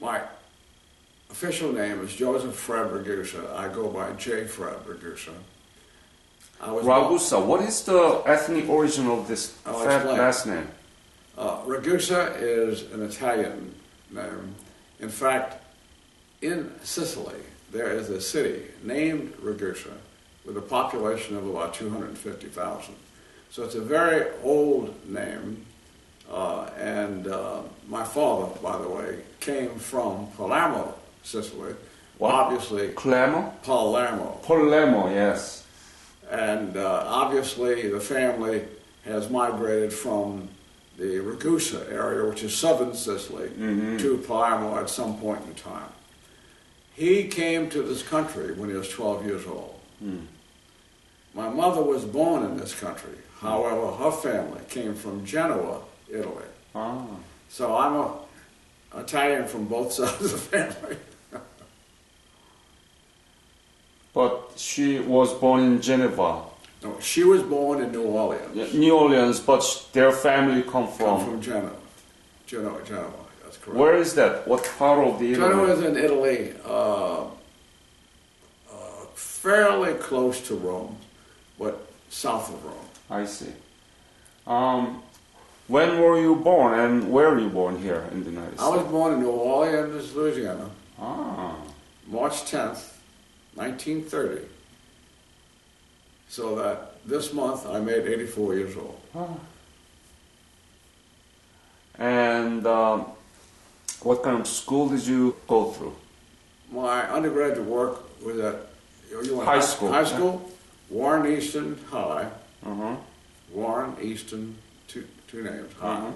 My official name is Joseph Fred Ragusa. I go by J. Fred Ragusa. Ragusa, what is the ethnic origin of this last name? Ragusa is an Italian name. In fact, in Sicily, there is a city named Ragusa with a population of about 250,000. So it's a very old name. My father, by the way, came from Palermo, Sicily. What? Obviously, Palermo? Palermo, yes. And obviously, the family has migrated from the Ragusa area, which is southern Sicily, to Palermo at some point in time. He came to this country when he was 12 years old. My mother was born in this country. However, her family came from Genoa, Italy. So I'm an Italian from both sides of the family. But she was born in Geneva. No, she was born in New Orleans. Yeah, New Orleans, but their family come from Genoa. Genoa, that's correct. Where is that? What part of the Italy? Genoa is in Italy, fairly close to Rome, but south of Rome. I see. When were you born and where were you born here in the United States? I was born in New Orleans, Louisiana, March 10th, 1930. So that this month I made 84 years old. And what kind of school did you go through? My undergraduate work was at high school. High school, Warren Easton High. Warren Easton, two names, High.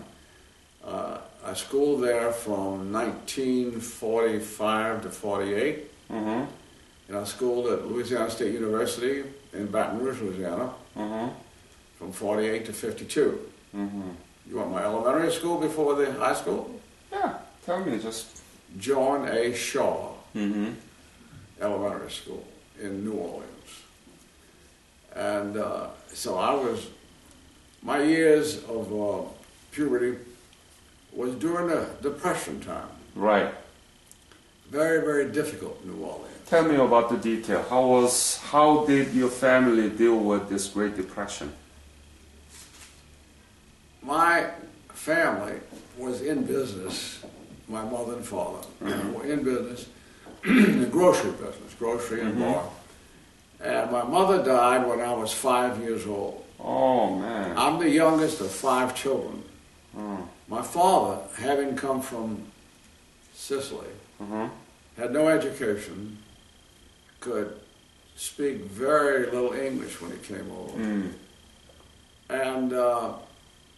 I schooled there from 1945 to 48. And I schooled at Louisiana State University in Baton Rouge, Louisiana, from 48 to 52. You want my elementary school before the high school? Yeah, tell me just. John A. Shaw Elementary School in New Orleans. And so my years of puberty was during the Depression time. Right. Very, very difficult in New Orleans. Tell me about the detail. How did your family deal with this Great Depression? My family was in business, my mother and father were in business, in grocery business, grocery and bar. And my mother died when I was 5 years old. Oh, man. I'm the youngest of 5 children. My father, having come from Sicily, had no education, could speak very little English when he came over, and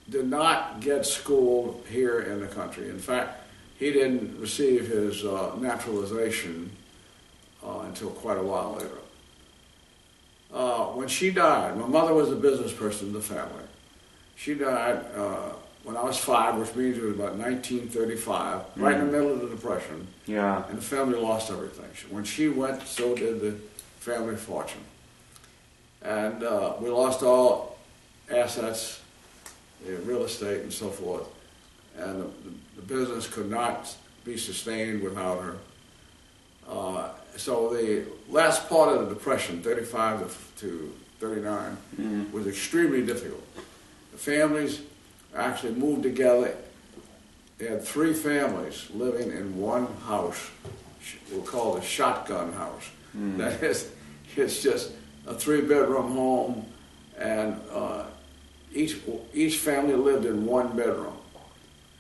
did not get schooled here in the country. In fact, he didn't receive his naturalization until quite a while later. When she died, my mother was a business person in the family. She died when I was 5, which means it was about 1935, right in the middle of the Depression. Yeah. And the family lost everything. When she went, so did the family fortune. And we lost all assets, real estate and so forth. And the business could not be sustained without her. So the last part of the Depression, 35 to 39, was extremely difficult. The families actually moved together. They had 3 families living in one house. We'll call it a shotgun house. That is, it's just a 3-bedroom home, and each family lived in 1 bedroom.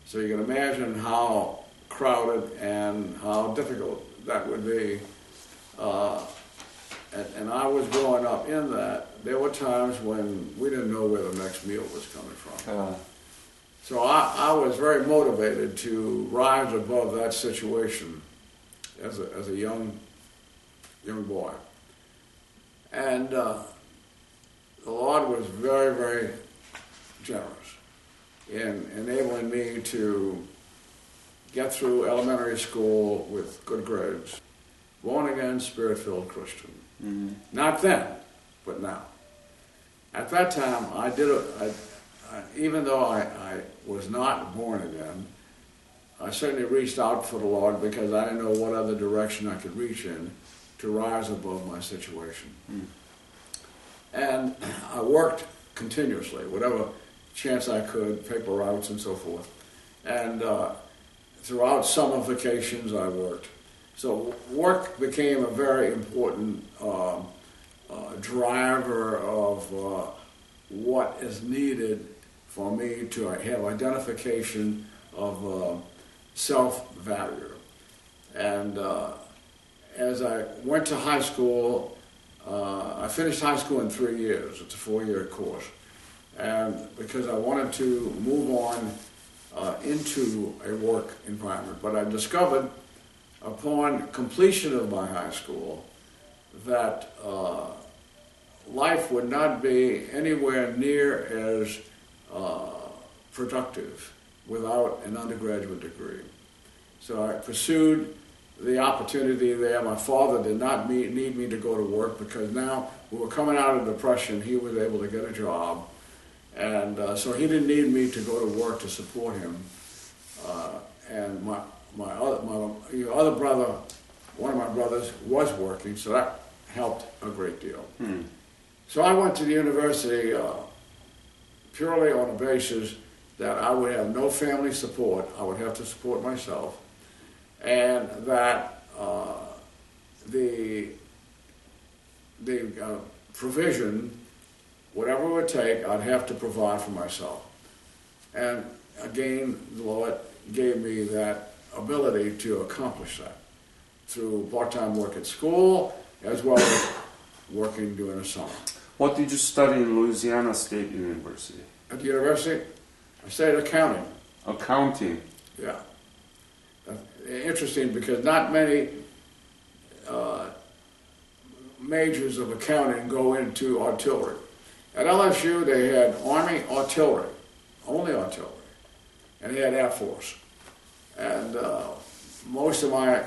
So you can imagine how crowded and how difficult that would be. And I was growing up in that. There were times when we didn't know where the next meal was coming from. So I was very motivated to rise above that situation as a young boy. And the Lord was very, very generous in enabling me to get through elementary school with good grades. Born again, Spirit-filled Christian. Not then, but now. At that time, even though I was not born again, I certainly reached out for the Lord because I didn't know what other direction I could reach in to rise above my situation. And I worked continuously, whatever chance I could, paper routes and so forth. And throughout summer vacations, I worked. So work became a very important driver of what is needed for me to have identification of self-value. And as I went to high school, I finished high school in 3 years. It's a 4-year course. And because I wanted to move on into a work environment. But I discovered upon completion of my high school that life would not be anywhere near as productive without an undergraduate degree. So I pursued the opportunity there. My father did not need me to go to work because now we were coming out of depression. He was able to get a job. And so he didn't need me to go to work to support him. And my other brother, one of my brothers, was working, so that helped a great deal. So I went to the university purely on the basis that I would have no family support. I would have to support myself. And that the provision, whatever it would take, I'd have to provide for myself. And again, the Lord gave me that ability to accomplish that through part-time work at school as well as working during the summer. What did you study in Louisiana State University? At the university, I studied accounting. Accounting? Yeah. Interesting because not many majors of accounting go into artillery. At LSU, they had Army artillery, only artillery, and they had Air Force. And most of my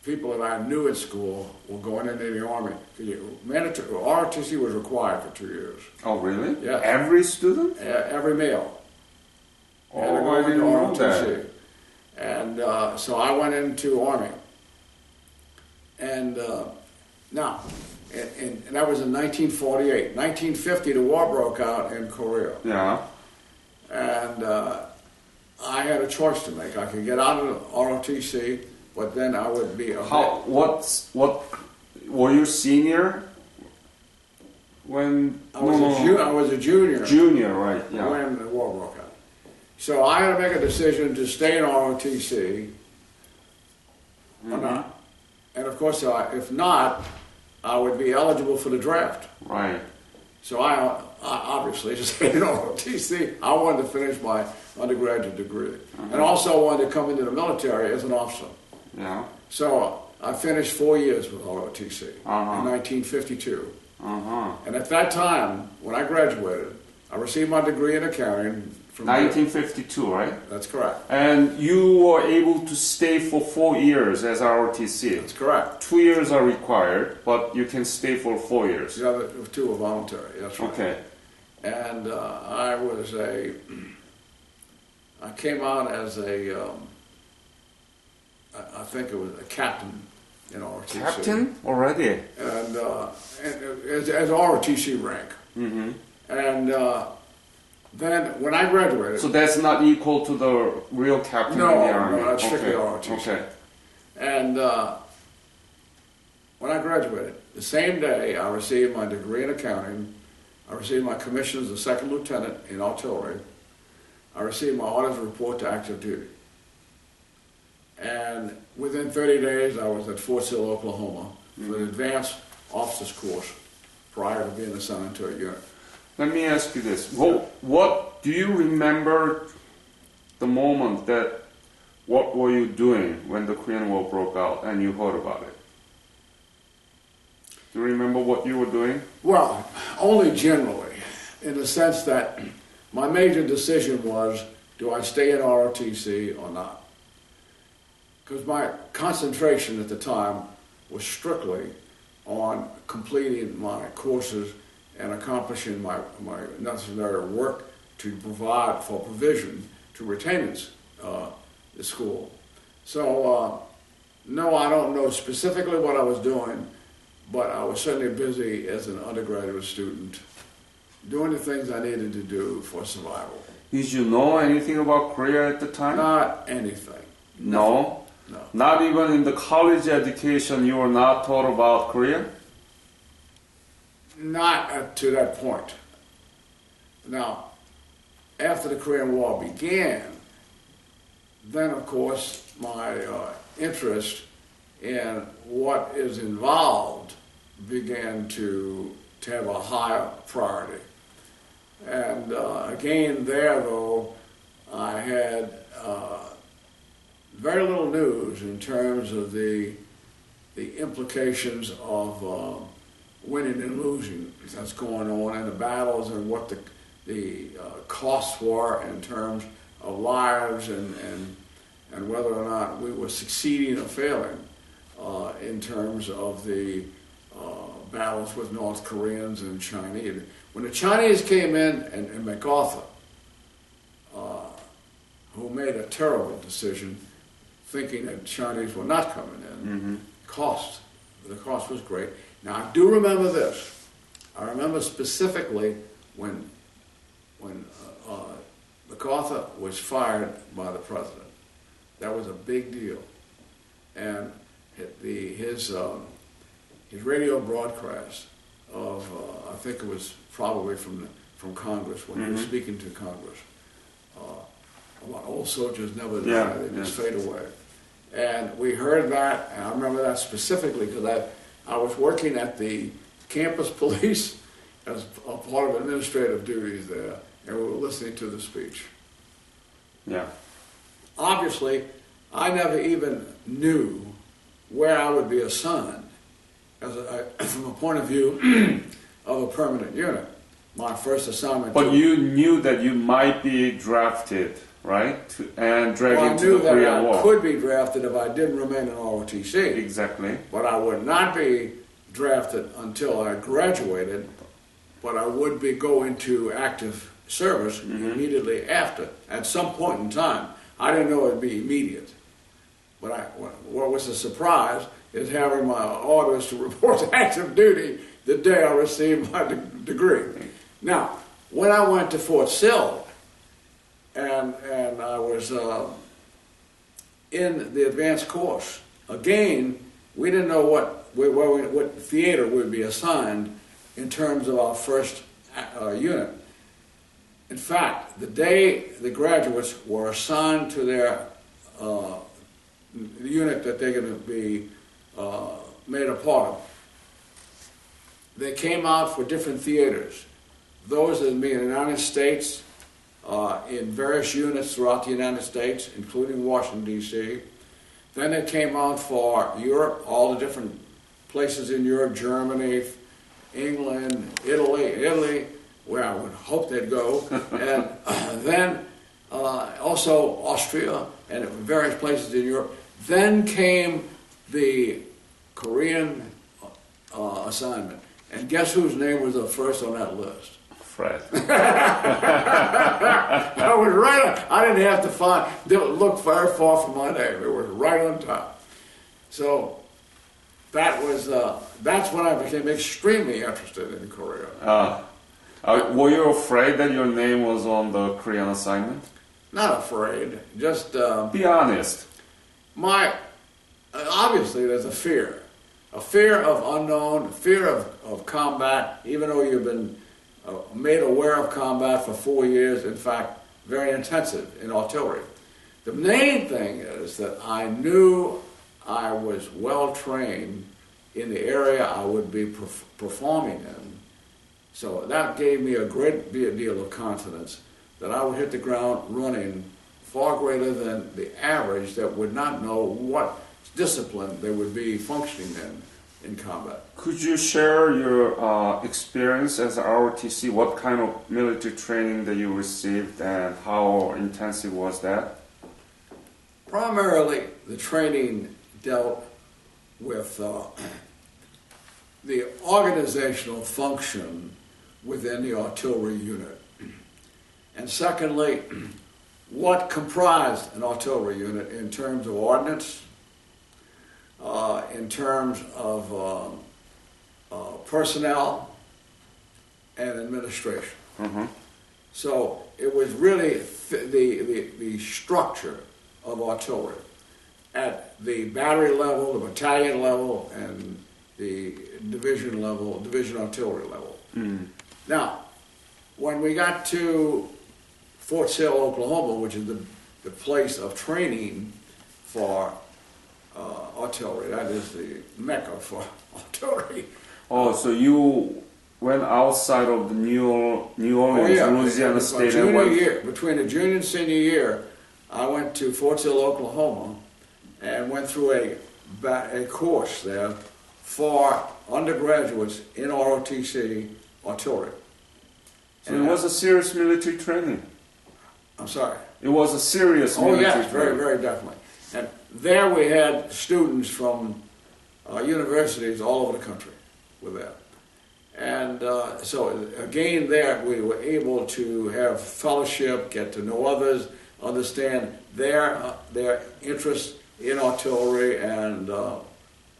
people that I knew at school were going into the Army. Mandatory ROTC was required for 2 years. Oh, really? Yeah. Every student? Every male. Oh, I didn't know that. And so I went into Army. And now, and that was in 1948. 1950, the war broke out in Korea. Yeah. And I had a choice to make. I could get out of ROTC, but then I would be a... What, were you senior when... I was a junior. Junior, right, yeah. When the war broke out. So I had to make a decision to stay in ROTC or not. And of course, if not, I would be eligible for the draft. Right. So I obviously stayed in ROTC. I wanted to finish my undergraduate degree. And also wanted to come into the military as an officer. Yeah. So I finished 4 years with ROTC in 1952. And at that time, when I graduated, I received my degree in accounting from 1952, right? That's correct. And you were able to stay for 4 years as ROTC. That's correct. 2 years are required, but you can stay for 4 years. The other 2 are voluntary. That's right. Okay. And I came out as I think it was a captain in ROTC. Captain already? And as ROTC rank. And then when I graduated... So that's not equal to the real captain in the Army? No, that's strictly ROTC. Okay. And when I graduated, the same day I received my degree in accounting, I received my commission as a second lieutenant in artillery, I received my orders to report to active duty. And within 30 days, I was at Fort Sill, Oklahoma, for an advanced officers course prior to being assigned to a unit. Let me ask you this. What do you remember the moment what were you doing when the Korean War broke out and you heard about it? Do you remember what you were doing? Well, only generally, in the sense that my major decision was, do I stay in ROTC or not? Because my concentration at the time was strictly on completing my courses and accomplishing my necessary work to provide for provision to retain the school. So, no, I don't know specifically what I was doing, but I was certainly busy as an undergraduate student doing the things I needed to do for survival. Did you know anything about Korea at the time? Not anything. No? No. Not even in the college education you were not taught about Korea? Not to that point. Now, after the Korean War began, then of course my interest in what is involved began to have a higher priority. And again there though, I had very little news in terms of the implications of winning and losing that's going on in the battles and what the costs were in terms of lives and whether or not we were succeeding or failing in terms of the battles with North Koreans and Chinese. When the Chinese came in and MacArthur, who made a terrible decision thinking that Chinese were not coming in, the cost was great. Now I do remember this. I remember specifically when MacArthur was fired by the president. That was a big deal. And his radio broadcast of, I think it was probably from Congress, when he was speaking to Congress, about old soldiers never die, they just fade away. And we heard that, and I remember that specifically because I was working at the campus police as a part of administrative duties there, and we were listening to the speech. Yeah. Obviously, I never even knew where I would be assigned from a point of view of a permanent unit. My first assignment. But you knew that you might be drafted, right? And dragged into the Korean War. I could be drafted if I didn't remain in ROTC. Exactly. But I would not be drafted until I graduated, but I would be going to active service immediately after, at some point in time. I didn't know it would be immediate. But what was a surprise is having my orders to report to active duty the day I received my degree. Now, when I went to Fort Sill, and I was in the advanced course, again, we didn't know what theater would be assigned in terms of our first unit. In fact, the day the graduates were assigned to their unit that they're going to be made a part of, they came out for different theaters. Those that would be in the United States, in various units throughout the United States, including Washington, D.C. Then they came out for Europe, all the different places in Europe, Germany, England, Italy, where I would hope they'd go, and then also Austria and various places in Europe. Then came the Korean assignment. And guess whose name was the first on that list? Fred. I was right on. I didn't have to look very far from my name. It was right on top. So that's when I became extremely interested in Korea. Were you afraid that your name was on the Korean assignment? Not afraid. Just be honest. Obviously there's a fear of unknown, a fear of combat. Even though you've been made aware of combat for 4 years, in fact, very intensive in artillery. The main thing is that I knew I was well trained in the area I would be performing in. So that gave me a great deal of confidence that I would hit the ground running far greater than the average that would not know what discipline they would be functioning in combat. Could you share your experience as an ROTC? What kind of military training that you received and how intensive was that? Primarily, the training dealt with the organizational function within the artillery unit. And secondly, what comprised an artillery unit in terms of ordnance, in terms of personnel, and administration. Mm-hmm. So it was really the structure of artillery at the battery level, the battalion level, and the division level, division artillery level. Mm. Now, when we got to Fort Sill, Oklahoma, which is the place of training for artillery, that is the mecca for artillery. Oh, so you went outside of the New Orleans, Louisiana State, and went... Between a junior and senior year, I went to Fort Sill, Oklahoma, and went through a course there for undergraduates in ROTC artillery. So it was a serious military training. I'm sorry. It was a serious military training. Yes, very, very definitely. And there we had students from universities all over the country were there. And so again there we were able to have fellowship, get to know others, understand their interest in artillery, and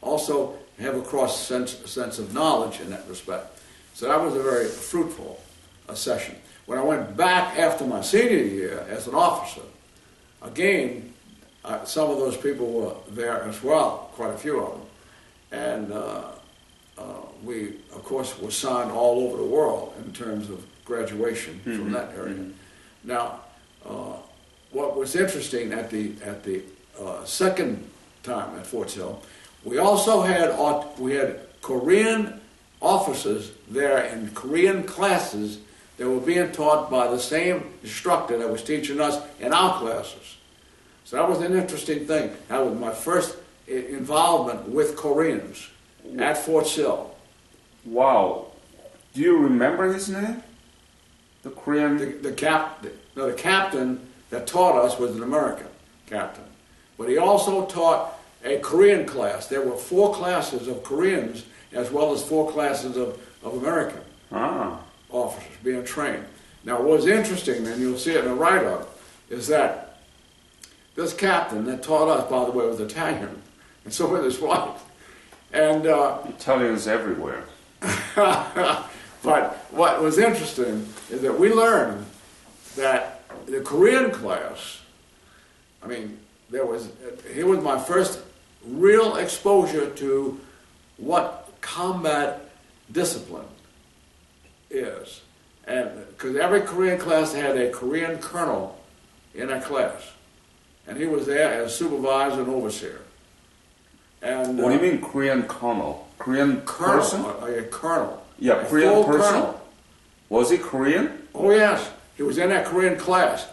also have a cross sense of knowledge in that respect. So that was a very fruitful session. When I went back after my senior year as an officer, again, some of those people were there as well, quite a few of them. And we, of course, were signed all over the world in terms of graduation from that area. Mm-hmm. Now, what was interesting at the second time at Fort Sill, we also had Korean officers there in Korean classes that were being taught by the same instructor that was teaching us in our classes. So that was an interesting thing. That was my first involvement with Koreans at Fort Sill. Wow. Do you remember his name? The Korean... The captain that taught us was an American captain. But he also taught a Korean class. There were 4 classes of Koreans as well as 4 classes of American officers being trained. Now, what was interesting, and you'll see it in the write-up, is that this captain that taught us, by the way, was Italian, and so was his wife. And Italians everywhere. But what was interesting is that we learned that the Korean class, I mean, here was my first real exposure to what combat discipline is. And because every Korean class had a Korean colonel in that class. And he was there as supervisor and overseer. And what do you mean Korean colonel? Korean person? A colonel. Yeah, Korean person? Colonel. Was he Korean? Oh yes. He was in that Korean class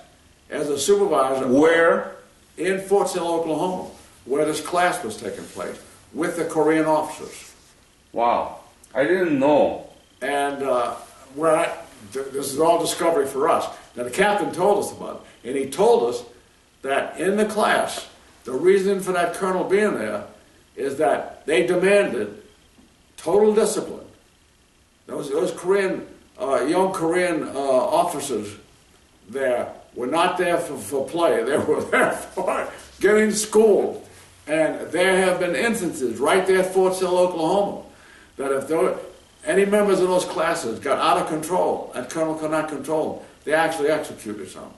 as a supervisor. Where? In Fort Sill, Oklahoma, where this class was taking place, with the Korean officers. Wow. I didn't know. And this is all discovery for us. Now the captain told us about it, and he told us that in the class, the reason for that colonel being there is that they demanded total discipline. Those Korean, young Korean officers there were not there for play. They were there for getting schooled. And there have been instances right there at Fort Sill, Oklahoma, that if any members of those classes got out of control, and colonel could not control them, they actually executed some.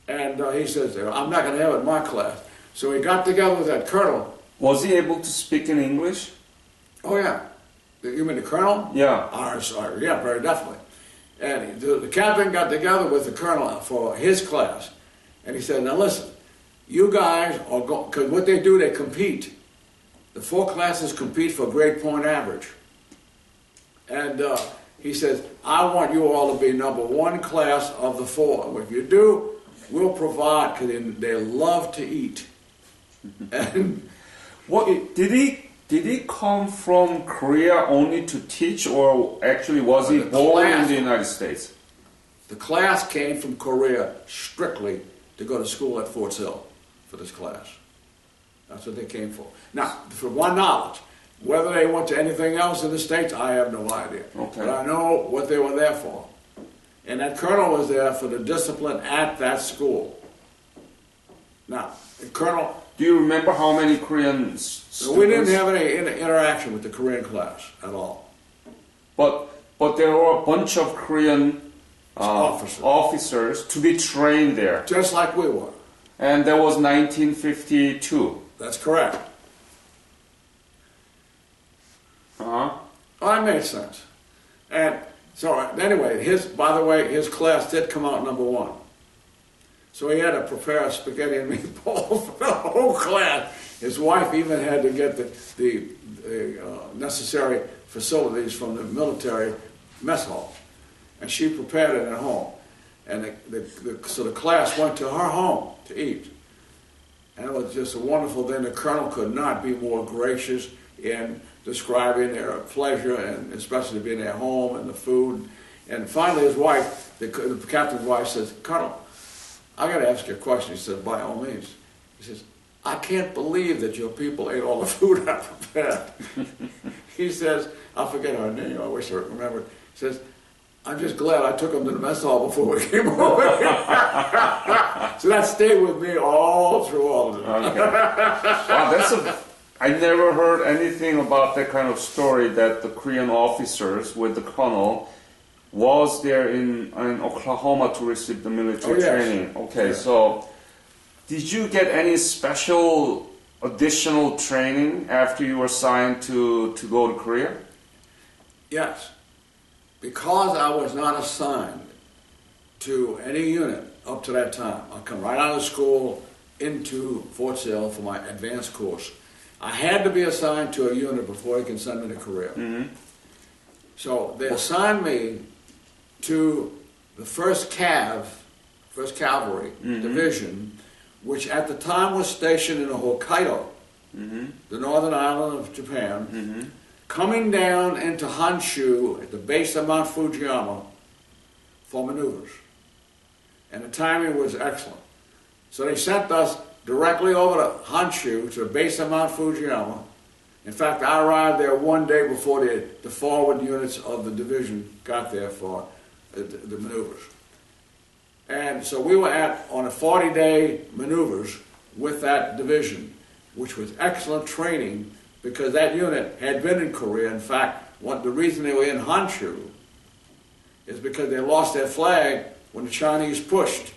And he says, I'm not going to have it in my class. So he got together with that colonel. Was he able to speak in English? Oh, yeah. You mean the colonel? Yeah. Sorry. Yeah, very definitely. And the captain got together with the colonel for his class. And he said, now listen, you guys are going, because what they do, they compete. The 4 classes compete for grade point average. And he says, I want you all to be number 1 class of the 4. If you do, we'll provide, because they love to eat. And what did he come from Korea only to teach, or actually was he born in the United States? The class came from Korea strictly to go to school at Fort Sill for this class. That's what they came for. Now, for one knowledge, whether they went to anything else in the States, I have no idea. Okay. But I know what they were there for. And that colonel was there for the discipline at that school. Now, the colonel... Do you remember how many Korean students? We didn't have any interaction with the Korean class at all. But there were a bunch of Korean officers to be trained there. Just like we were. And that was 1952. That's correct. Uh-huh. Oh, that made sense. And so anyway, by the way, his class did come out number 1. So he had to prepare spaghetti and meatballs for the whole class. His wife even had to get the necessary facilities from the military mess hall. And she prepared it at home. And so the class went to her home to eat. And it was just a wonderful thing. The colonel could not be more gracious in describing their pleasure, and especially being at home and the food. And finally his wife, the captain's wife, says, "Colonel, I got to ask you a question." He said, "By all means." He says, "I can't believe that your people ate all the food I prepared." He says, I forget her name, I wish I remembered. He says, "I'm just glad I took them to the mess hall before we came over." So that stayed with me all through all of it. Okay. Wow, I never heard anything about that kind of story, that the Korean officers with the colonel was there in Oklahoma to receive the military training. Okay, yes. So did you get any special additional training after you were assigned to go to Korea? Yes. Because I was not assigned to any unit up to that time, I come right out of school into Fort Sill for my advanced course. I had to be assigned to a unit before they can send me to Korea. Mm-hmm. So they assigned me to the 1st Cavalry Division, which at the time was stationed in Hokkaido, the northern island of Japan, coming down into Honshu at the base of Mount Fujiyama for maneuvers. And the timing was excellent. So they sent us directly over to Honshu, to the base of Mount Fujiyama. In fact, I arrived there one day before the forward units of the division got there for the maneuvers. And so we were on a 40-day maneuvers with that division, which was excellent training because that unit had been in Korea. In fact, the reason they were in Honshu is because they lost their flag when the Chinese pushed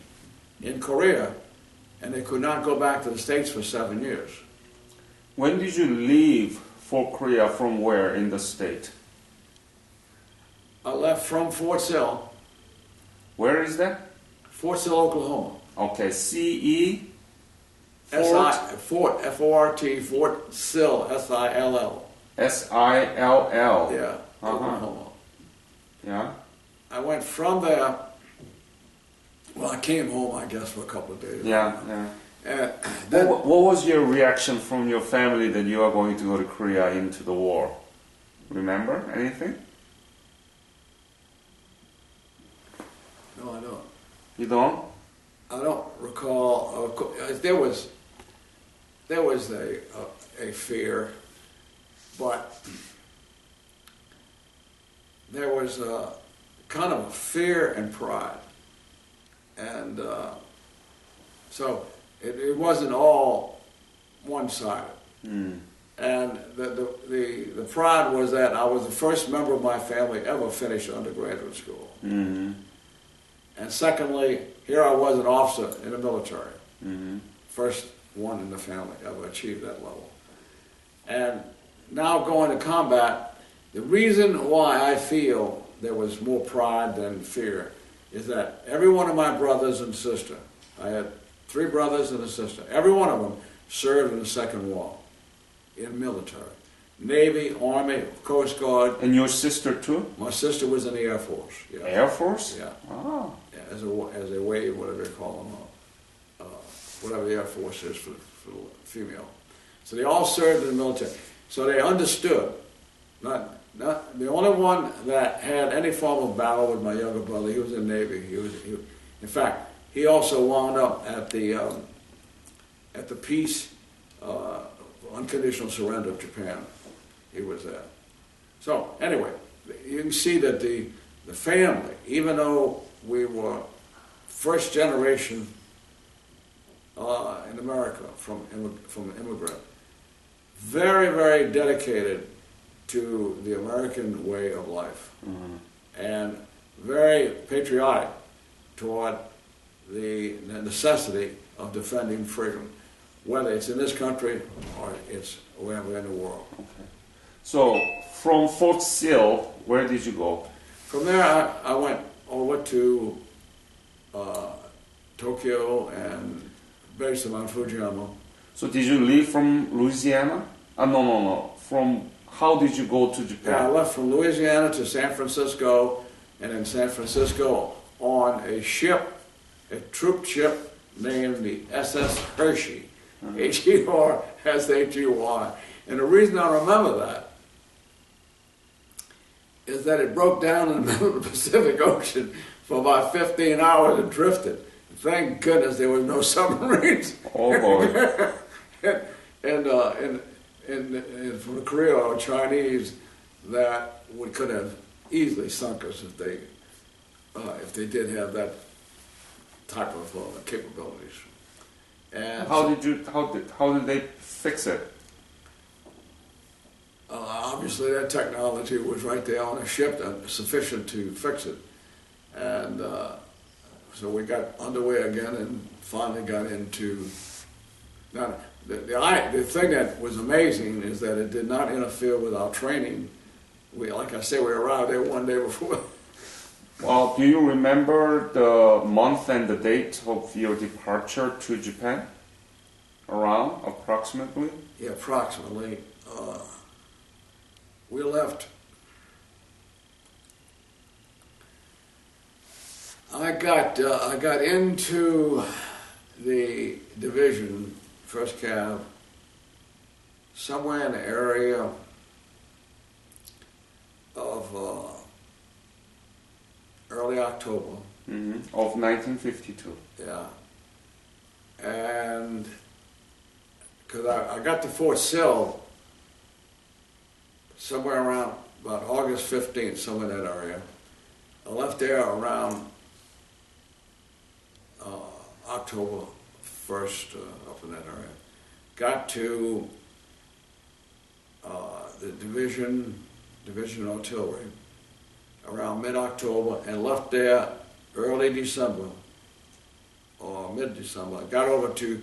in Korea, and they could not go back to the States for 7 years. When did you leave for Korea? From where in the state? I left from Fort Sill. Where is that? Fort Sill, Oklahoma. Okay, C-E? Fort, F-O-R-T, Fort Sill, S-I-L-L. S-I-L-L. Yeah, Oklahoma. Yeah. I went from there. Well, I came home, I guess, for a couple of days. Yeah. Then, what was your reaction from your family that you are going to go to Korea into the war? Remember anything? No, I don't. You don't? I don't recall. There was a fear, but there was a kind of a fear and pride. And so it wasn't all one-sided. Mm. And the pride was that I was the first member of my family ever finished undergraduate school. Mm-hmm. And secondly, here I was an officer in the military. Mm-hmm. First one in the family ever achieved that level. And now going to combat, the reason why I feel there was more pride than fear is that every one of my brothers and sister, I had 3 brothers and a sister, every one of them served in the Second War, in military. Navy, Army, Coast Guard. And your sister too? My sister was in the Air Force. Yeah. Air Force? Yeah. Oh. Yeah, as a wave, whatever you call them, whatever the Air Force is for female. So they all served in the military. So they understood. Not the only one that had any form of battle was my younger brother. He was in the Navy. In fact, he also wound up at the peace unconditional surrender of Japan. He was there. So anyway, you can see that the family, even though we were first generation in America from immigrant. Very, very dedicated to the American way of life, and very patriotic toward the necessity of defending freedom, whether it's in this country or it's wherever in the world. Okay. So from Fort Sill, where did you go? From there, I went over to Tokyo and based on Fujiyama. So did you leave from Louisiana? No. From how did you go to Japan? Yeah, I left from Louisiana to San Francisco, and in San Francisco on a ship, a troop ship named the SS Hershey, H-E-R-S-H-E-Y. And the reason I remember that is that it broke down in the middle of the Pacific Ocean for about 15 hours and drifted. Thank goodness there was no submarines. Oh boy. and from the Korea or Chinese, that could have easily sunk us if they did have that type of capabilities. And how did they fix it? Obviously, that technology was right there on a ship, sufficient to fix it. And so we got underway again and finally got into. Now, the thing that was amazing is that it did not interfere with our training. Like I say, we arrived there one day before. Well, do you remember the month and the date of your departure to Japan? Around, approximately? Yeah, approximately. We left. I got into the division, first cab, somewhere in the area of early October. Of 1952. Yeah. And because I got to Fort Sill somewhere around about August 15th, somewhere in that area. I left there around October 1st, up in that area. Got to the division artillery around mid-October and left there early December or mid-December. I got over to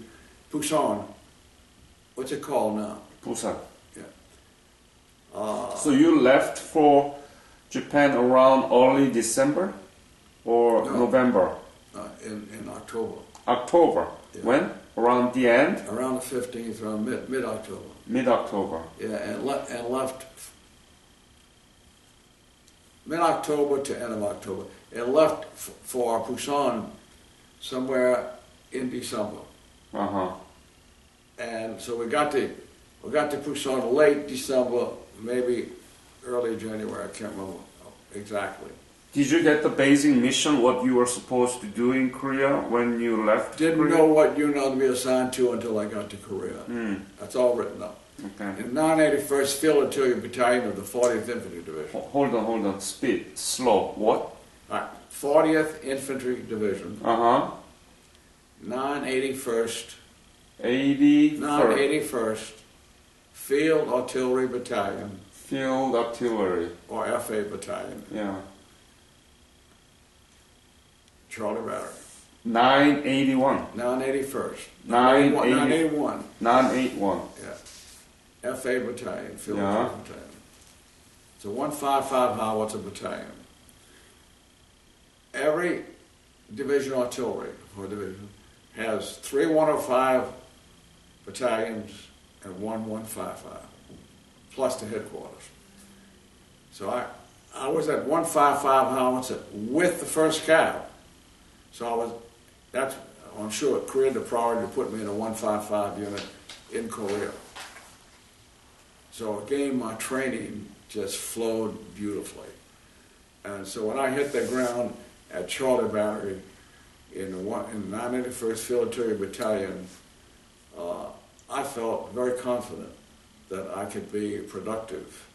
Busan. What's it called now? Busan. Yeah. So you left for Japan around early December or No. November? In October. October. Yeah. When? Around the end? Around the 15th, around mid-October. Mid-October. Yeah, and left mid-October to end of October, and left for Busan somewhere in December. And so we got to Busan late December, maybe early January. I can't remember exactly. Did you get the basic mission, what you were supposed to do in Korea when you left Didn't Korea? know what unit to be assigned to until I got to Korea. That's all written up. Okay. In 981st Field Artillery Battalion of the 40th Infantry Division. Hold on. Speed. Slow. What? All right. 40th Infantry Division. 981st 981st Field Artillery Battalion. Field Artillery. Or FA Battalion. Yeah. Charlie Battery. 981. 981st. 981. 981. Yeah. FA Battalion, Field Yeah. Artillery Battalion. It's a 155 howitzer battalion. Every division artillery or division has 3 105 battalions and 1 155, plus the headquarters. So I was at 155 howitzer with the first cab. So I'm sure it created a priority to put me in a 155 unit in Korea. So again, my training just flowed beautifully. And so when I hit the ground at Charlie Battery in the 981st Field Artillery Battalion, I felt very confident that I could be productive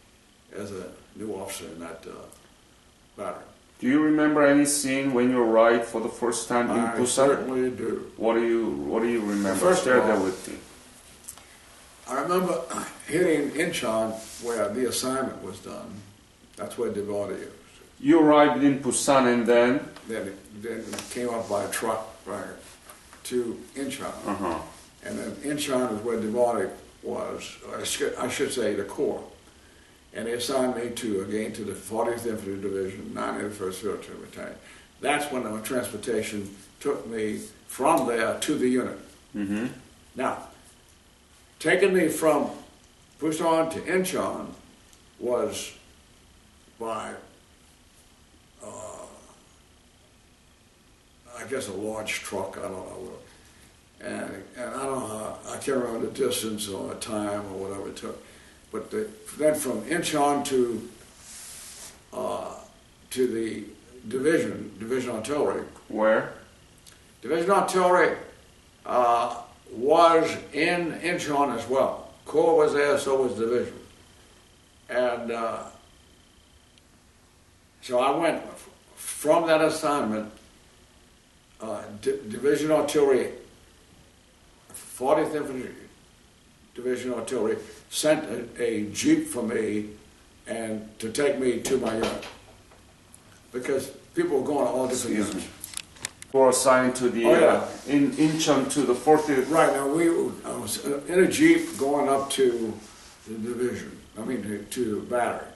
as a new officer in that battery. Do you remember any scene when you ride for the first time in Busan? I certainly do. What do you remember? First Share of that all, with me. I remember hitting Incheon where the assignment was done. That's where Devotee is. You arrived in Busan and then? Then it came up by a truck to Incheon. Uh-huh. And then Incheon is where Devotee was, I should say the Corps. And they assigned me to the 40th Infantry Division, 981st Field Battalion. That's when the transportation took me from there to the unit. Mm-hmm. Now, taking me from Busan to Incheon was by, I guess, a large truck, I don't know. And I don't know, I can't remember the distance or the time or whatever it took. But then from Incheon to the division artillery. Where? Division artillery was in Incheon as well. Corps was there, so was division. And so I went from that assignment, division artillery, 40th Infantry Division Artillery sent a jeep for me and to take me to my unit because people were going to all different units. You were assigned to the in Incheon to the 40th. Right now I was in a jeep going up to the division. I mean to the battery.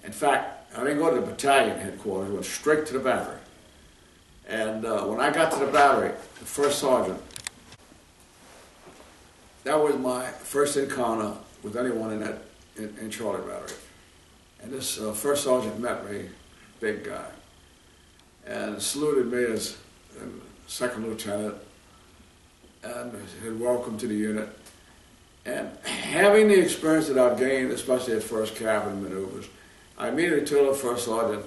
In fact, I didn't go to the battalion headquarters. I went straight to the battery. And when I got to the battery, the first sergeant. That was my first encounter with anyone in Charlie Battery. And this first sergeant met me, big guy, and saluted me as second lieutenant and said, "Welcome to the unit." And having the experience that I've gained, especially at first cabin maneuvers, I immediately told the first sergeant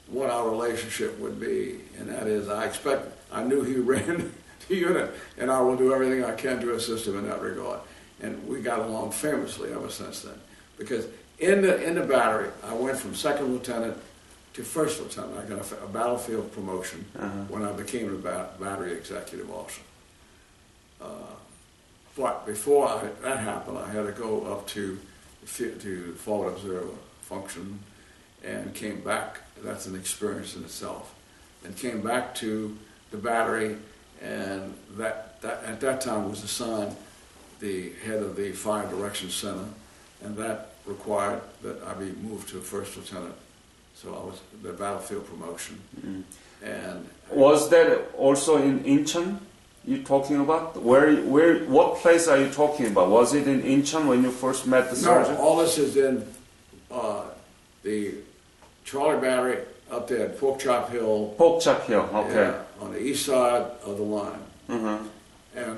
what our relationship would be, and that is, I knew he ran the unit, and I will do everything I can to assist him in that regard. And we got along famously ever since then. Because in the battery, I went from second lieutenant to first lieutenant. I got a battlefield promotion when I became a battery executive officer. But before that happened, I had to go up to forward observer function and came back. That's an experience in itself. And came back to the battery, and that at that time was assigned the head of the Fire Direction Center, and that required that I be moved to first lieutenant. So I was the battlefield promotion. Mm. And was that also in Incheon? You talking about what place are you talking about? Was it in Incheon when you first met the sergeant? No, all this is in the Charlie Battery up there at Pork Chop Hill. Pork Chop Hill, okay. Yeah, on the east side of the line. Mm-hmm. And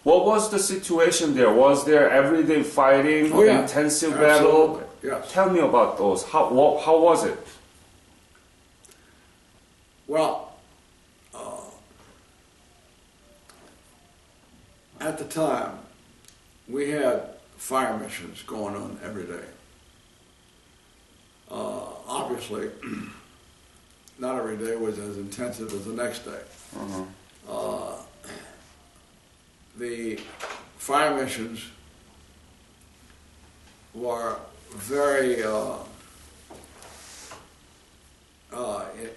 what was the situation there? Was there everyday fighting, intensive battle? Yes. Tell me about those. How was it? Well, at the time, we had fire missions going on every day. Obviously, not every day was as intensive as the next day. Uh-huh. The fire missions were very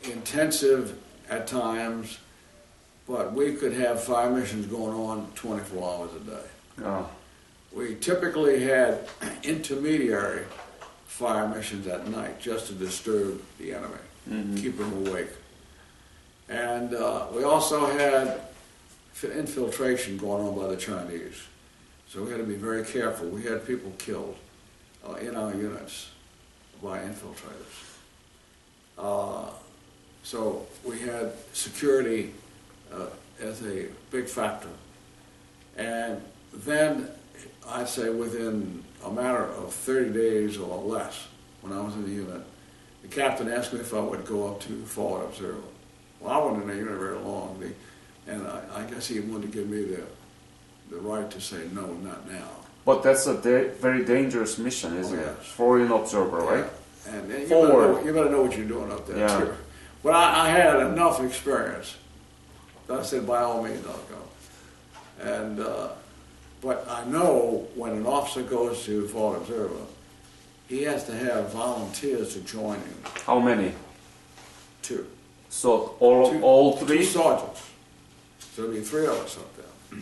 intensive at times, but we could have fire missions going on 24 hours a day. Oh. We typically had intermediary fire missions at night just to disturb the enemy, keep them awake. And we also had infiltration going on by the Chinese. So we had to be very careful. We had people killed in our units by infiltrators. So we had security as a big factor. And then I'd say within a matter of 30 days or less, when I was in the unit, the captain asked me if I would go up to forward observer. Well, I wasn't in the unit very long, and I guess he wanted to give me the right to say no, not now. But that's a very dangerous mission, isn't it? Yes. Foreign observer, right? And you forward. better know what you're doing up there Yeah. too. But I had enough experience that I said, by all means, I'll go. And but I know when an officer goes to Fort Observer, he has to have volunteers to join him. How many? 2. So all 3? 2 sergeants. So there'll be 3 of us up there.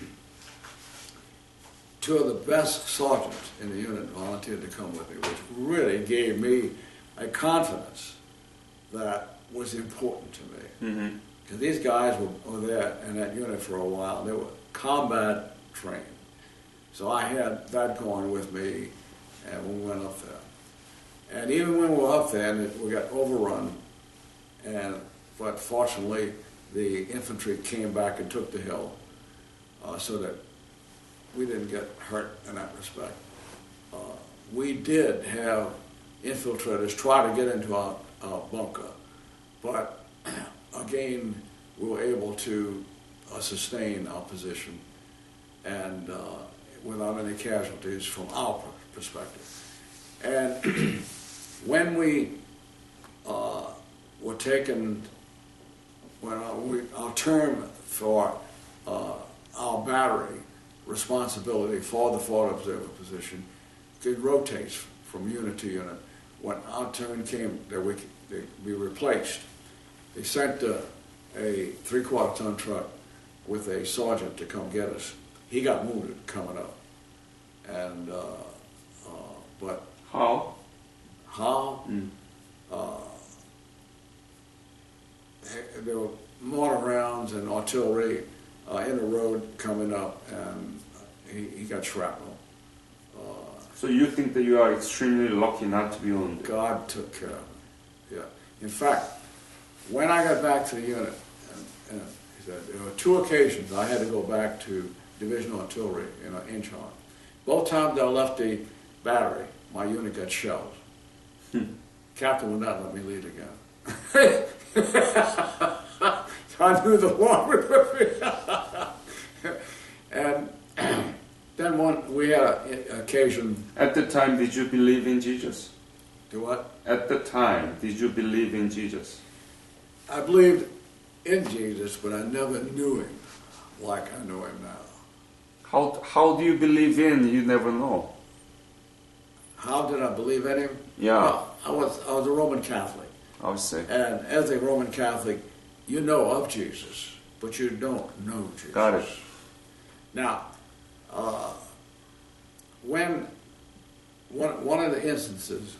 2 of the best sergeants in the unit volunteered to come with me, which really gave me a confidence that was important to me. Because these guys were there in that unit for a while. They were combat trained. So I had that going with me, and we went up there. And even when we were up there, and we got overrun, but fortunately the infantry came back and took the hill, so that we didn't get hurt in that respect. We did have infiltrators try to get into our bunker, but again we were able to sustain our position and without any casualties from our perspective. And when we were taken, our term for our battery responsibility for the Fort Observer position, it rotates from unit to unit. When our turn came that we be replaced, they sent a 3/4 ton truck with a sergeant to come get us. He got wounded coming up, and but how? There were mortar rounds and artillery in the road coming up, and he got shrapnel. So you think that you are extremely lucky not to be wounded? God took care of me. Yeah. In fact, when I got back to the unit, and he said there were 2 occasions I had to go back to Division Artillery in Incheon. Both times I left the battery, my unit got shelled. Captain would not let me leave again. So I knew the war would whip me. And then we had an occasion. At the time, did you believe in Jesus? Do what? At the time, did you believe in Jesus? I believed in Jesus, but I never knew him like I know him now. How do you believe in? You never know. How did I believe in him? Yeah. Well, I was a Roman Catholic. I would say. And as a Roman Catholic, you know of Jesus, but you don't know Jesus. Got it. Now, when one of the instances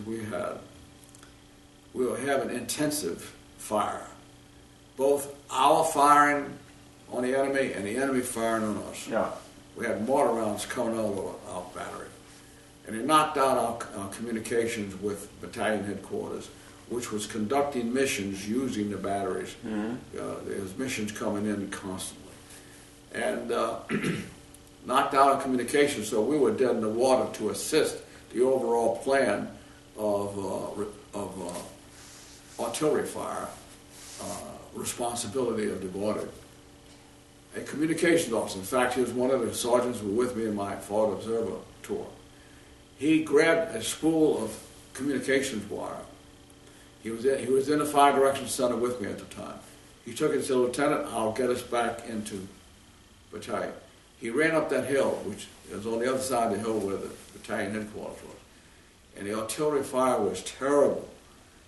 we had, we were having intensive fire, both our firing on the enemy and the enemy firing on us. Yeah. We had mortar rounds coming out of our battery, and it knocked out our communications with battalion headquarters, which was conducting missions using the batteries. There was missions coming in constantly, and knocked out our communications, so we were dead in the water to assist the overall plan of artillery fire, responsibility of the border. A communications officer, in fact, he was one of the sergeants who were with me in my Fort Observer tour. He grabbed a spool of communications wire. He was in the fire direction center with me at the time. He took it and said, "Lieutenant, I'll get us back into battalion." He ran up that hill, which is on the other side of the hill where the battalion headquarters was. And the artillery fire was terrible.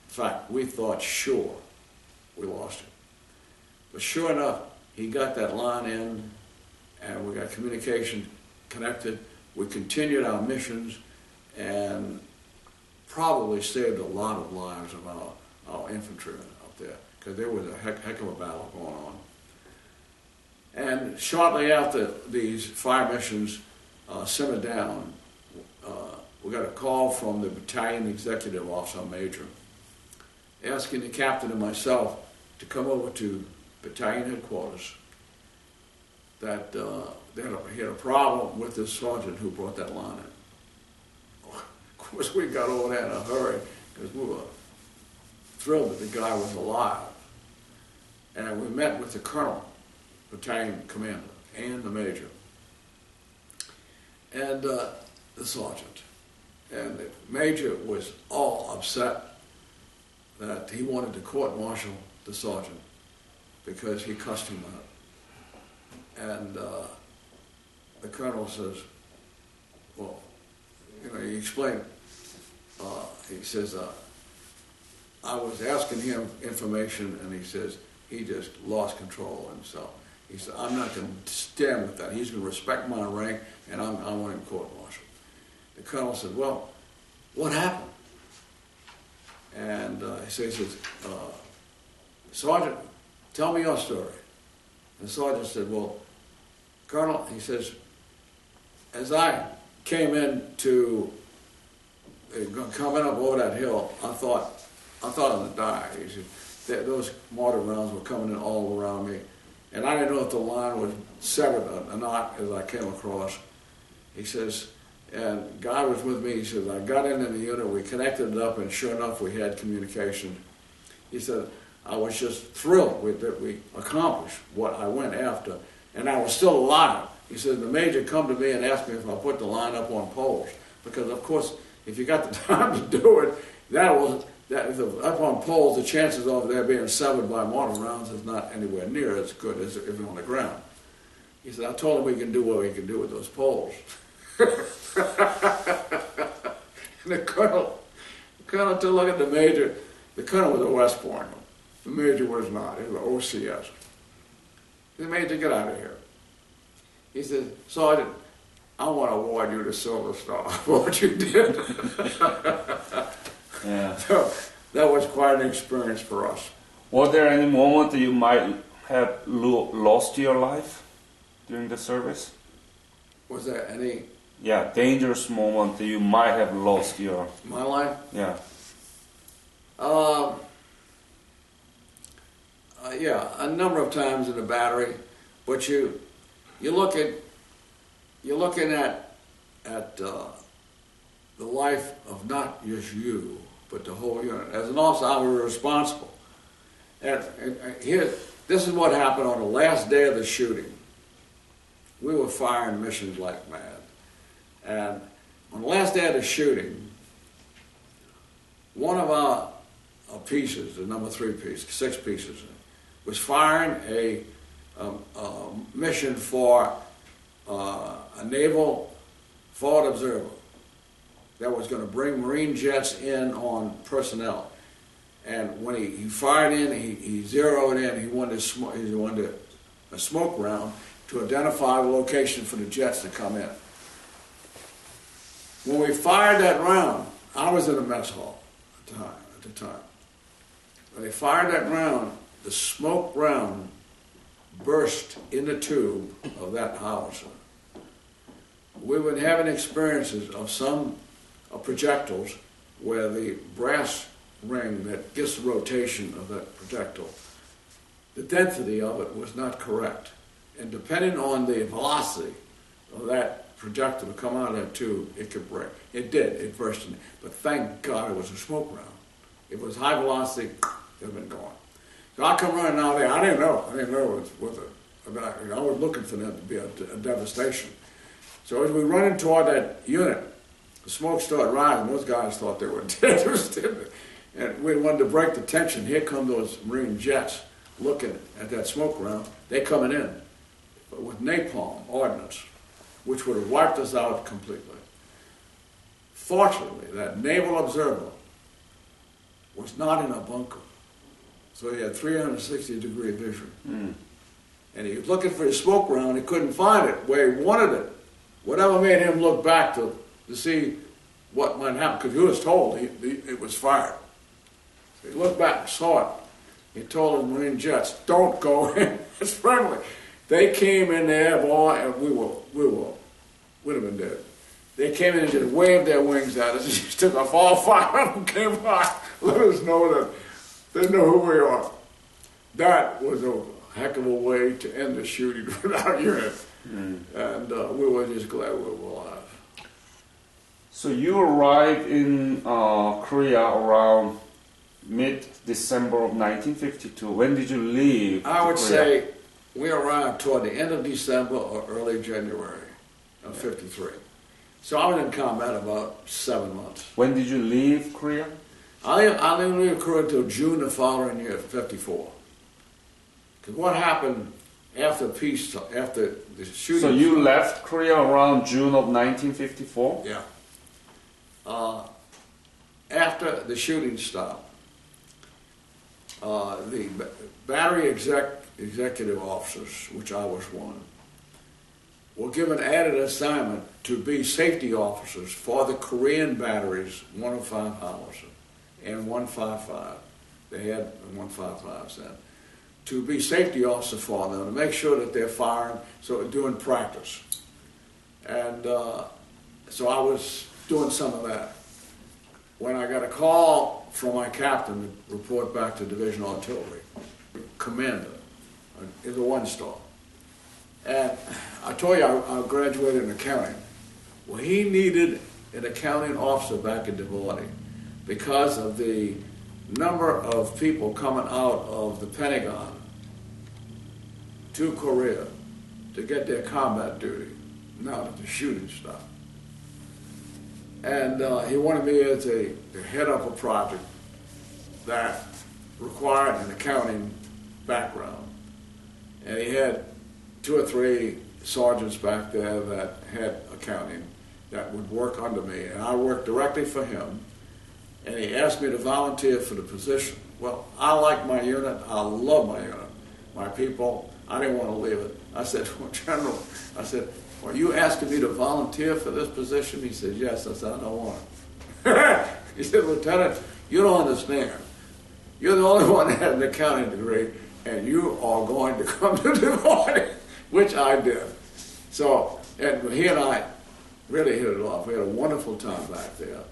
In fact, we thought sure we lost it. But sure enough, he got that line in, and we got communication connected. We continued our missions, and probably saved a lot of lives of our infantrymen up there, because there was a heck of a battle going on. And shortly after these fire missions simmered down, we got a call from the battalion executive officer major asking the captain and myself to come over to battalion headquarters, that he had a problem with this sergeant who brought that line in. Of course, we got over there in a hurry because we were thrilled that the guy was alive. And we met with the colonel, battalion commander, and the major, and the sergeant. And the major was all upset that he wanted to court-martial the sergeant because he cussed him out. And the colonel says, well, he explained, he says, I was asking him information, and he says, he just lost control of himself. He said, I'm not going to stand with that. He's going to respect my rank, and I want him court-martialed. The colonel said, well, what happened? And he says, Sergeant, tell me your story. And the sergeant said, well, Colonel, he says, as I came in to coming up over that hill, I thought I was going to die. He said, those mortar rounds were coming in all around me, and I didn't know if the line was severed or not as I came across. He says, and God was with me. He says, I got in the unit, we connected it up, and sure enough, we had communication. He said, I was just thrilled that we accomplished what I went after, and I was still alive. He said, the major come to me and asked me if I put the line up on poles, because of course, if you got the time to do it, up on poles, the chances of there being severed by mortar rounds is not anywhere near as good as if you're on the ground. He said, I told him we can do what we can do with those poles. And the colonel took a look at the major. The colonel was a West Point. The major was not. He was an OCS. The major, get out of here. He said, Sergeant, I want to award you the Silver Star for what you did. Yeah. So that was quite an experience for us. Was there any moment that you might have lost your life during the service? Was there any? Yeah, dangerous moment that you might have lost your... My life? Yeah. Yeah, a number of times in the battery, but you're looking at the life of not just you, but the whole unit. As an officer, I was responsible. And here, this is what happened on the last day of the shooting. We were firing missions like mad. And on the last day of the shooting, one of our pieces, the number 3 piece, 6 pieces, was firing a mission for a naval forward observer that was going to bring Marine jets in on personnel. And when he fired in, he zeroed in. He wanted a smoke round to identify the location for the jets to come in. When we fired that round, I was in the mess hall at the time. When they fired that round, the smoke round burst in the tube of that howitzer. We were having experiences of some projectiles where the brass ring that gets the rotation of that projectile, the density of it was not correct. And depending on the velocity of that projectile to come out of that tube, it could break. It did, it burst in. But thank God it was a smoke round. If it was high velocity, it would have been gone. So I come running out there. I didn't know it was I was looking for them to be a devastation. So as we run in toward that unit, the smoke started rising. Those guys thought they were dead. And we wanted to break the tension. Here come those Marine jets looking at that smoke round. They coming in with napalm ordnance, which would have wiped us out completely. Fortunately, that naval observer was not in a bunker. So he had 360-degree vision. Mm. And he was looking for his smoke round. He couldn't find it where he wanted it. Whatever made him look back to see what might happen, because he was told it was fired. So he looked back and saw it. He told his Marine jets, don't go in. It's friendly. They came in there, boy, and we'd have been dead. They came in and just waved their wings at us. Just took off all 5 of them, came by, let us know that they know who we are. That was a heck of a way to end the shooting with our unit. Mm. And we were just glad we were alive. So you arrived in Korea around mid-December of 1952. When did you leave? I would say we arrived toward the end of December or early January of '53. So I was in combat about 7 months. When did you leave Korea? I didn't leave Korea until June the following year, 54. Because what happened after peace, after the shooting... So you left Korea around June of 1954? Yeah. After the shooting stopped, the battery executive officers, which I was one, were given added assignment to be safety officers for the Korean batteries 105 Howitzer and 155. They had 155s then. To be safety officer for them, to make sure that they're firing, so doing practice. And so I was doing some of that. When I got a call from my captain to report back to Division Artillery, commander in the 1-star. And I told you I graduated in accounting. Well, he needed an accounting officer back in Djibouti because of the number of people coming out of the Pentagon to Korea to get their combat duty now that the shooting stopped. And he wanted me as to head up a project that required an accounting background. And he had 2 or 3 sergeants back there that had accounting that would work under me. And I worked directly for him. And he asked me to volunteer for the position. Well, I like my unit. I love my unit. My people, I didn't want to leave it. I said, well, General, I said, are you asking me to volunteer for this position? He said, yes. I said, I don't want it. He said, Lieutenant, you don't understand. You're the only one that has an accounting degree, and you are going to come to Djibouti, which I did. So, and he and I really hit it off. We had a wonderful time back there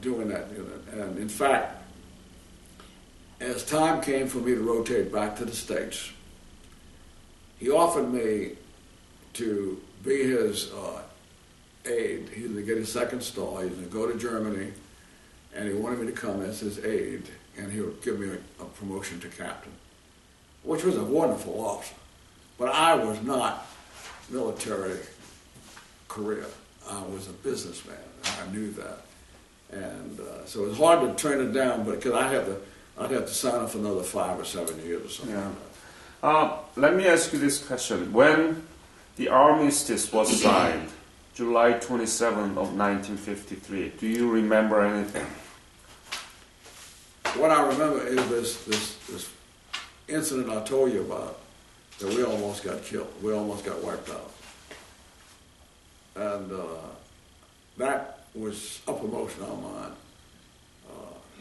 doing that unit. And in fact, as time came for me to rotate back to the States, he offered me to be his aide. He was going to get his 2nd star. He was going to go to Germany, and he wanted me to come as his aide, and he would give me a promotion to captain, which was a wonderful offer. But I was not military career. I was a businessman, and I knew that. And so it was hard to turn it down, but because I'd have to sign up for another 5 or 7 years or something like that. Let me ask you this question. When the armistice was signed, July 27th of 1953, do you remember anything? What I remember is this incident I told you about, that we almost got killed. We almost got wiped out. And that was uppermost in our mind.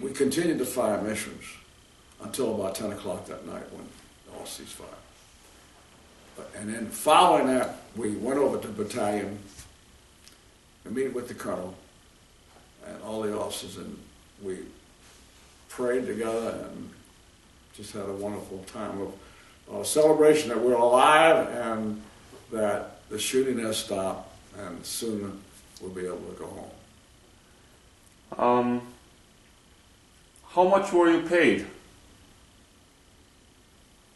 We continued to fire missions until about 10 o'clock that night when all ceased fire. And then following that, we went over to the battalion and meet with the colonel and all the officers, and we prayed together and just had a wonderful time of celebration that we're alive and that the shooting has stopped and soon we'll be able to go home. How much were you paid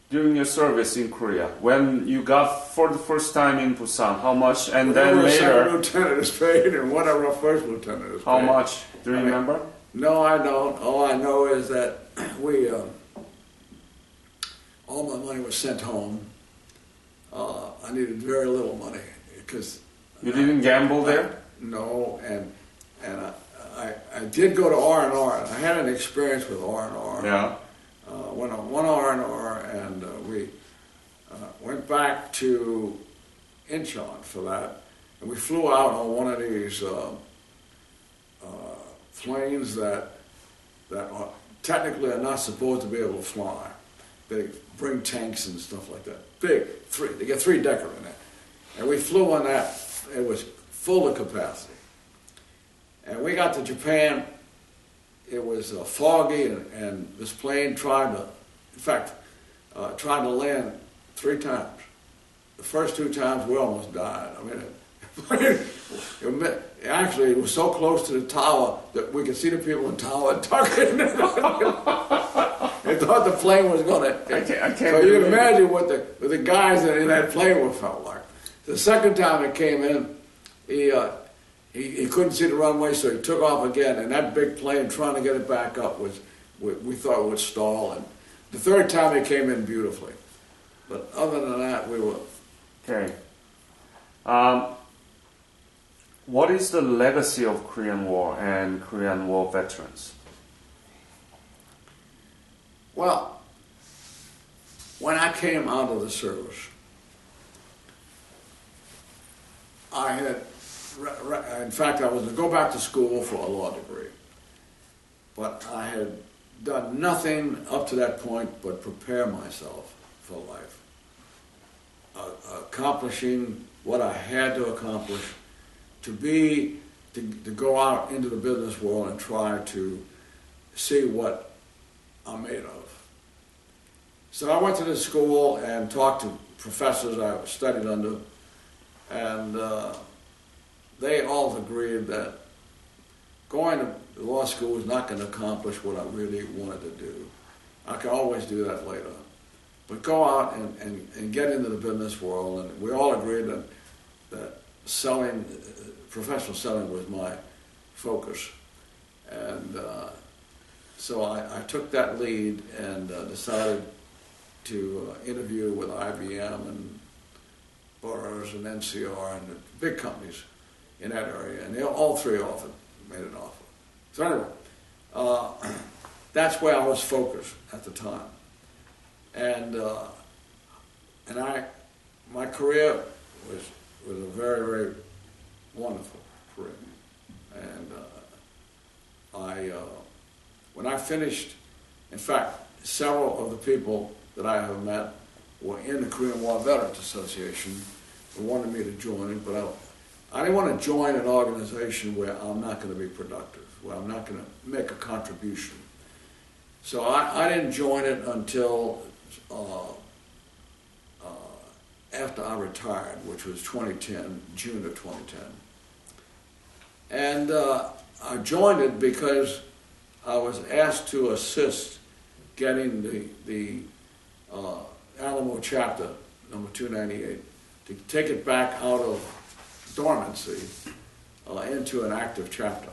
during your service in Korea? When you got for the first time in Busan, how much? And then later, later, a lieutenant is paid, and whatever a 1st lieutenant is paid. how much? Do you remember? No, I don't. All I know is that all my money was sent home. I needed very little money because you didn't gamble there. No, and I did go to R&R. I had an experience with R&R. Yeah. Went on one R&R, and we went back to Incheon for that. And we flew out on one of these planes that are technically are not supposed to be able to fly. They bring tanks and stuff like that. Big, they get 3-decker in it. And we flew on that. It was full of capacity. And we got to Japan. It was foggy, and this plane tried to land 3 times. The first 2 times we almost died. I mean, it was so close to the tower that we could see the people in the tower talking. They thought the plane was going to. So you can imagine what the guys in that plane felt like. The second time it came in, he couldn't see the runway, so he took off again, and that big plane trying to get it back up we thought it would stall. And the third time he came in beautifully. But other than that, we were... Okay. What is the legacy of Korean War and Korean War veterans? Well, when I came out of the service, I had, in fact, I was to go back to school for a law degree, but I had done nothing up to that point but prepare myself for life, accomplishing what I had to accomplish, to go out into the business world and try to see what I'm made of. So I went to this school and talked to professors I studied under, and they all agreed that going to law school was not going to accomplish what I really wanted to do. I could always do that later. But go out and get into the business world, and we all agreed that selling, professional selling was my focus. And so I took that lead and decided to interview with IBM and Burroughs and NCR and the big companies in that area, and all three made an offer. So anyway, that's where I was focused at the time, and my career was a very, very wonderful career, and when I finished, in fact, several of the people that I have met were in the Korean War Veterans Association who wanted me to join it, but I didn't want to join an organization where I'm not going to be productive, where I'm not going to make a contribution. So I didn't join it until after I retired, which was 2010, June of 2010. And I joined it because I was asked to assist getting the Alamo chapter, number 298, to take it back out of dormancy into an active chapter.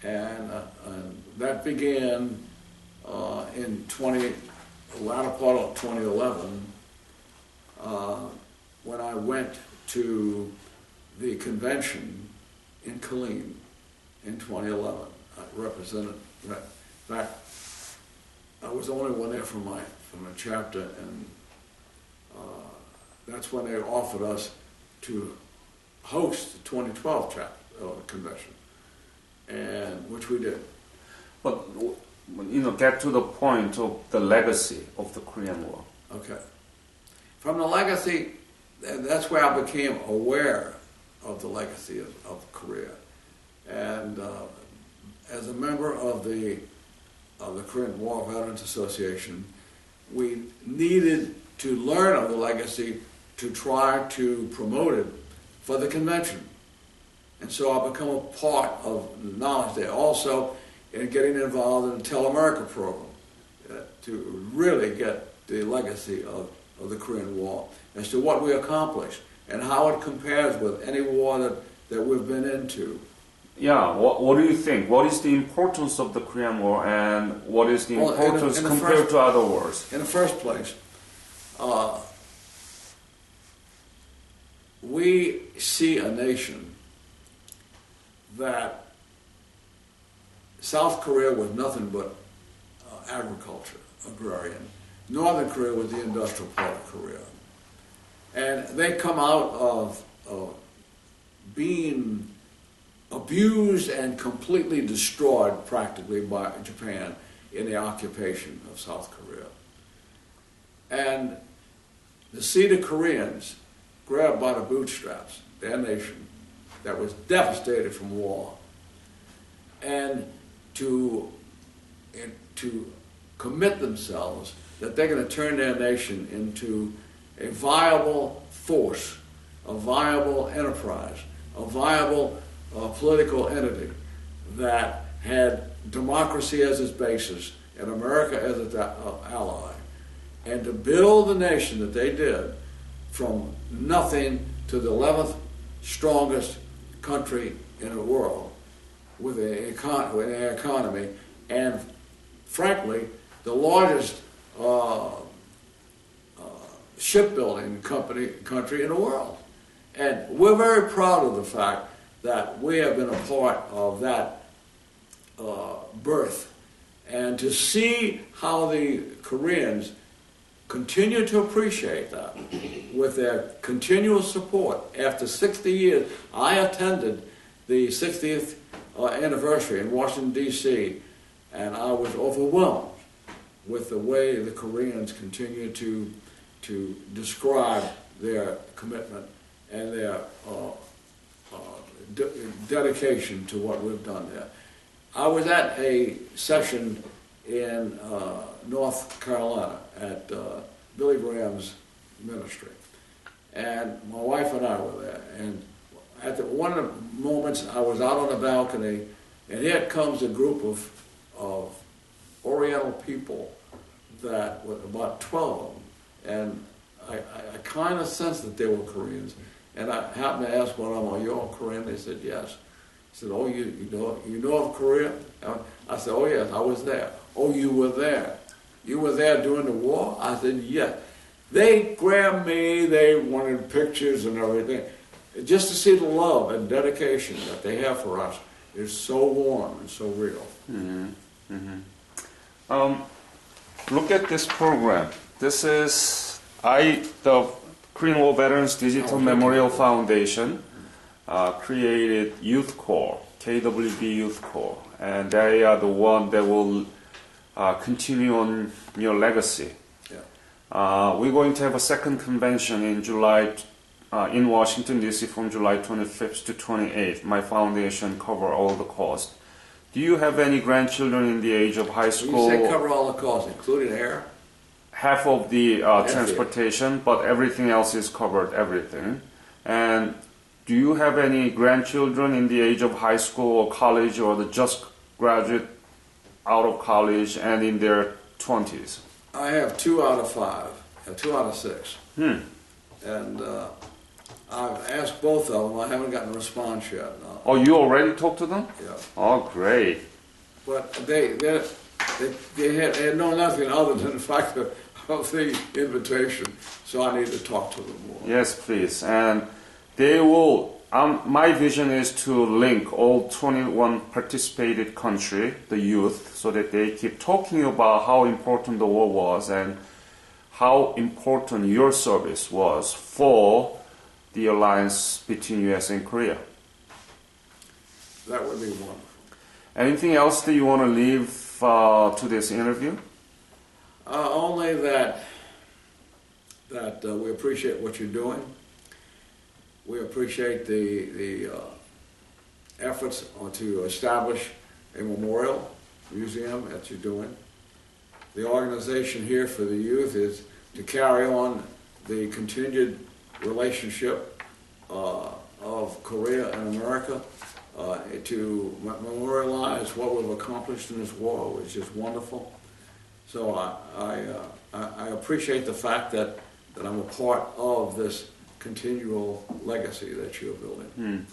And that began in the latter part of 2011 when I went to the convention in Killeen in 2011. I represented, in fact, I was the only one there from the chapter, and that's when they offered us to host the 2012 convention, and which we did. But get to the point of the legacy of the Korean War. Okay. From the legacy, that's where I became aware of the legacy of Korea, and as a member of the Korean War Veterans Association, we needed to learn of the legacy to try to promote it for the convention. And so I become a part of the knowledge there. Also, in getting involved in the Tell-America program to really get the legacy of the Korean War as to what we accomplished and how it compares with any war that we've been into. Yeah, what do you think? What is the importance of the Korean War, and what is the importance compared to other wars? In the first place, we see a nation that South Korea was nothing but agriculture, agrarian. Northern Korea was the industrial part of Korea. And they come out of being abused and completely destroyed practically by Japan in the occupation of South Korea. And to see the Koreans grabbed by the bootstraps, their nation that was devastated from war, and to commit themselves that they're going to turn their nation into a viable force, a viable enterprise, a viable political entity that had democracy as its basis and America as its ally, and to build the nation that they did from nothing to the 11th strongest country in the world with an economy, and frankly, the largest shipbuilding country in the world. And we're very proud of the fact that we have been a part of that birth. And to see how the Koreans continue to appreciate that with their continual support. After 60 years, I attended the 60th anniversary in Washington, D.C., and I was overwhelmed with the way the Koreans continue to describe their commitment and their dedication to what we've done there. I was at a session in North Carolina at Billy Graham's ministry, and my wife and I were there. And at one of the moments, I was out on the balcony, and here comes a group of Oriental people, that were about 12 of them, and I kind of sensed that they were Koreans. And I happened to ask one of them, "Are you all Korean?" They said, "Yes." I said, "Oh, you know of Korea?" I said, "Oh, yes, I was there." "Oh, you were there? You were there during the war?" I said, "Yes." They grabbed me, they wanted pictures and everything. Just to see the love and dedication that they have for us is so warm and so real. Mm-hmm. Mm-hmm. Look at this program. This is the Korean War Veterans Digital Memorial Foundation created Youth Corps, KWB Youth Corps, and they are the one that will continue on your legacy. Yeah. We're going to have a second convention in July in Washington, D.C. from July 25th to 28th. My foundation cover all the costs. Do you have any grandchildren in the age of high school? When you say cover all the costs, including air? Half of the transportation, but everything else is covered, everything. And do you have any grandchildren in the age of high school or college, or the just graduate out of college and in their 20s? I have 2 out of 5, 2 out of 6. And I've asked both of them. I haven't gotten a response yet. No. Oh, you already talked to them? Yeah. Oh, great. But they had known nothing other than the fact of the invitation, so I need to talk to them more. Yes, please. And they will, my vision is to link all 21 participated country, the youth, so that they keep talking about how important the war was and how important your service was for the alliance between U.S. and Korea. That would be wonderful. Anything else that you want to leave to this interview? Only that we appreciate what you're doing. We appreciate the efforts to establish a memorial museum that you're doing. The organization here for the youth is to carry on the continued relationship of Korea and America, to memorialize what we've accomplished in this war, which is wonderful. So I appreciate the fact that I'm a part of this continual legacy that you're building.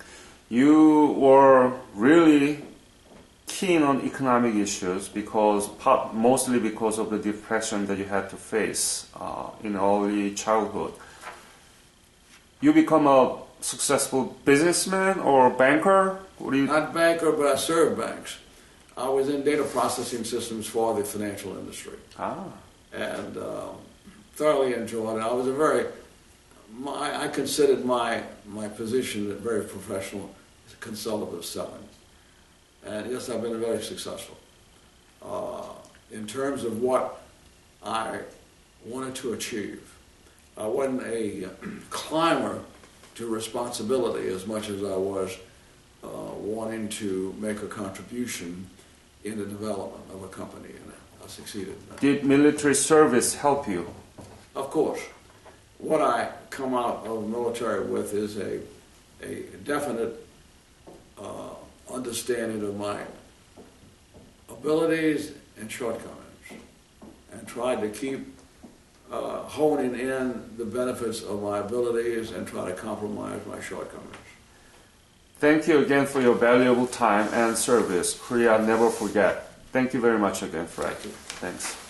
You were really keen on economic issues mostly because of the depression that you had to face in early childhood. You become a successful businessman or banker? Not banker, but I served banks. I was in data processing systems for the financial industry. And thoroughly enjoyed it. I was I considered my position very professional, consultative selling. And yes, I've been very successful. In terms of what I wanted to achieve, I wasn't a climber to responsibility as much as I was wanting to make a contribution in the development of a company, and I succeeded. Did military service help you? Of course. What I come out of the military with is a definite understanding of my abilities and shortcomings, and tried to keep honing in the benefits of my abilities and try to compromise my shortcomings. Thank you again for your valuable time and service. Korea never forget. Thank you very much again, Fred. Thanks.